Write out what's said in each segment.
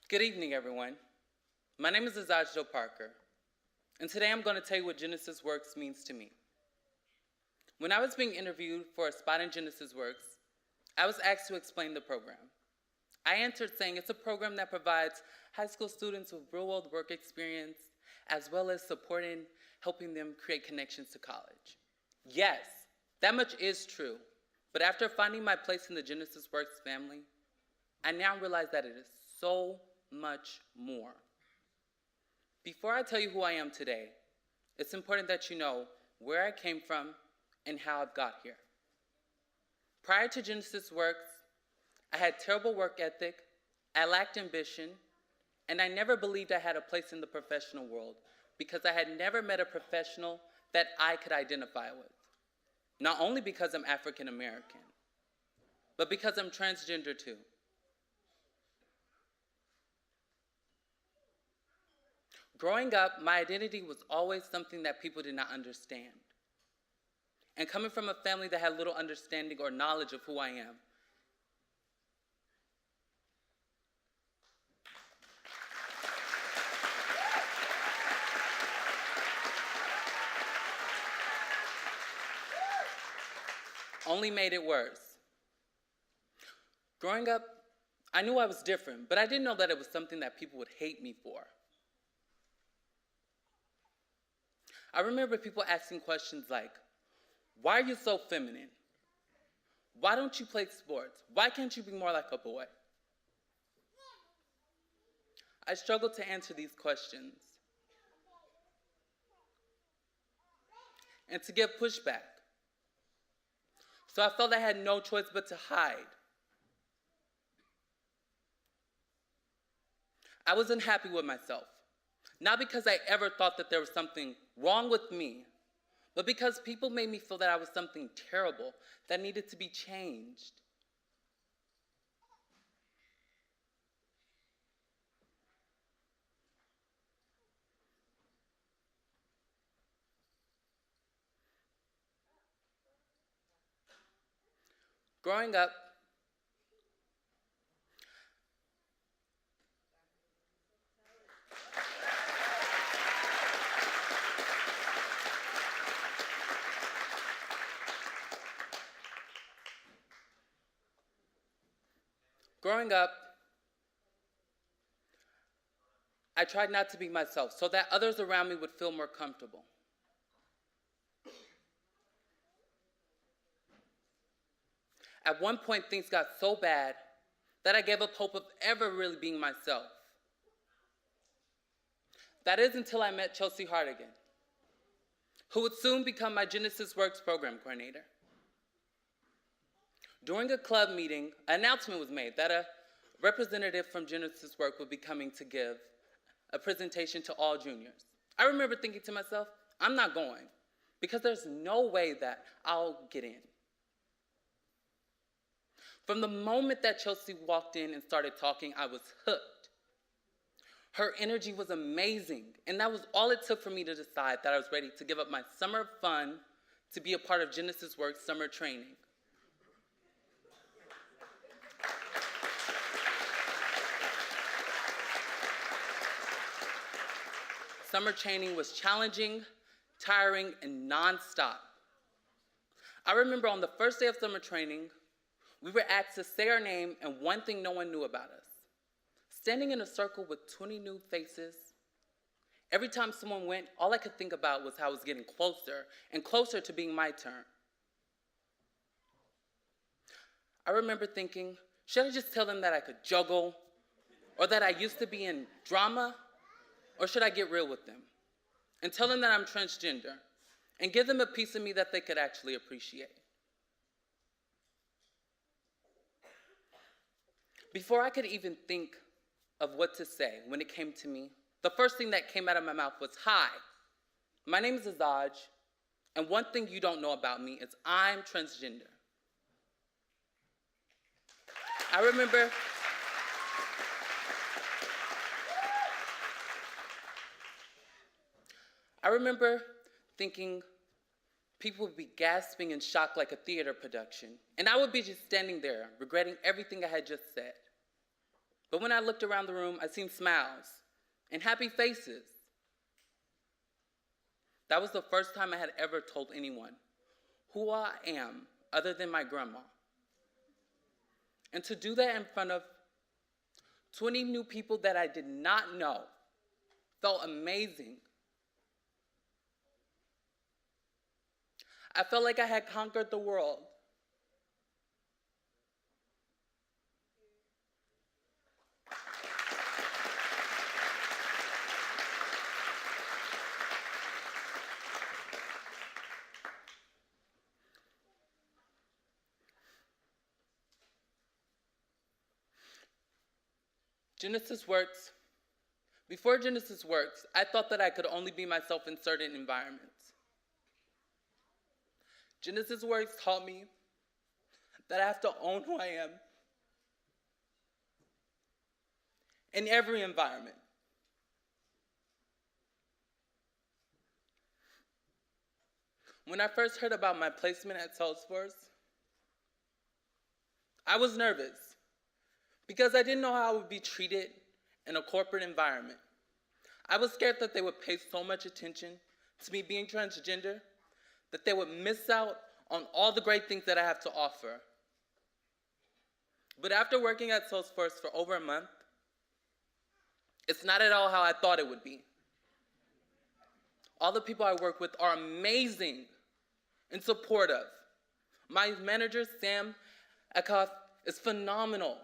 Good evening, everyone. My name is Azaj Doe'Parker, and today I'm going to tell you what Genesis Works means to me. When I was being interviewed for a spot in Genesis Works, I was asked to explain the program. I answered saying it's a program that provides high school students with real-world work experience, as well as helping them create connections to college. Yes, that much is true, but after finding my place in the Genesis Works family, I now realize that it is so much more. Before I tell you who I am today, it's important that you know where I came from and how I've got here. Prior to Genesis Works, I had terrible work ethic, I lacked ambition, and I never believed I had a place in the professional world because I had never met a professional that I could identify with. Not only because I'm African American, but because I'm transgender too. Growing up, my identity was always something that people did not understand. And coming from a family that had little understanding or knowledge of who I am, only made it worse. Growing up, I knew I was different, but I didn't know that it was something that people would hate me for. I remember people asking questions like, why are you so feminine? Why don't you play sports? Why can't you be more like a boy? I struggled to answer these questions and to give pushback. So I felt I had no choice but to hide. I was unhappy with myself, not because I ever thought that there was something wrong with me, but because people made me feel that I was something terrible that needed to be changed. Growing up, I tried not to be myself so that others around me would feel more comfortable. At one point, things got so bad that I gave up hope of ever really being myself. That is until I met Chelsea Hardigan, who would soon become my Genesis Works program coordinator. During a club meeting, an announcement was made that a representative from Genesis Works would be coming to give a presentation to all juniors. I remember thinking to myself, I'm not going, because there's no way that I'll get in. From the moment that Chelsea walked in and started talking, I was hooked. Her energy was amazing, and that was all it took for me to decide that I was ready to give up my summer of fun to be a part of Genesis Works summer training. Summer training was challenging, tiring, and nonstop. I remember on the first day of summer training, we were asked to say our name and one thing no one knew about us. Standing in a circle with 20 new faces, every time someone went, all I could think about was how I was getting closer and closer to being my turn. I remember thinking, should I just tell them that I could juggle, or that I used to be in drama, or should I get real with them and tell them that I'm transgender and give them a piece of me that they could actually appreciate? Before I could even think of what to say when it came to me, the first thing that came out of my mouth was, hi, my name is Azaj, and one thing you don't know about me is I'm transgender. I remember thinking people would be gasping in shock like a theater production, and I would be just standing there, regretting everything I had just said. But when I looked around the room, I seen smiles and happy faces. That was the first time I had ever told anyone who I am other than my grandma. And to do that in front of 20 new people that I did not know felt amazing. I felt like I had conquered the world. Genesis Works. Before Genesis Works, I thought that I could only be myself in certain environments. Genesis Works taught me that I have to own who I am in every environment. When I first heard about my placement at Salesforce, I was nervous because I didn't know how I would be treated in a corporate environment. I was scared that they would pay so much attention to me being transgender that they would miss out on all the great things that I have to offer. But after working at Salesforce for over a month, it's not at all how I thought it would be. All the people I work with are amazing and supportive. My manager, Sam Ekoff, is phenomenal.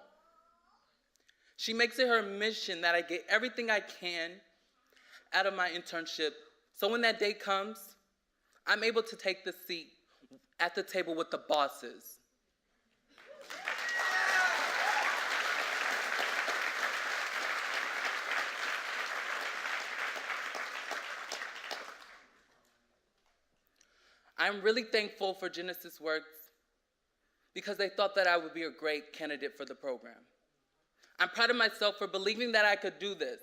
She makes it her mission that I get everything I can out of my internship, so when that day comes, I'm able to take the seat at the table with the bosses. I'm really thankful for Genesis Works because they thought that I would be a great candidate for the program. I'm proud of myself for believing that I could do this.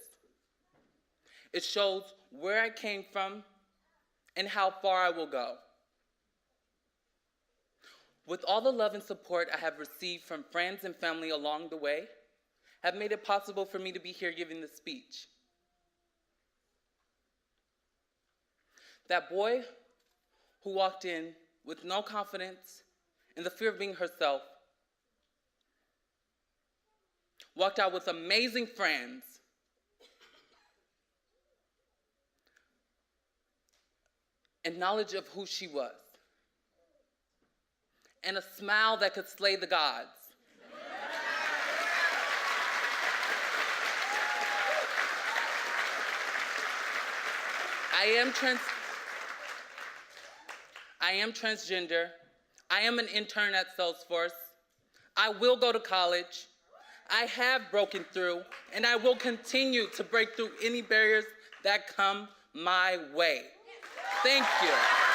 It shows where I came from and how far I will go. With all the love and support I have received from friends and family along the way, have made it possible for me to be here giving this speech. That boy who walked in with no confidence and the fear of being herself walked out with amazing friends and knowledge of who she was, and a smile that could slay the gods. I am transgender. I am an intern at Salesforce. I will go to college. I have broken through, and I will continue to break through any barriers that come my way. Thank you.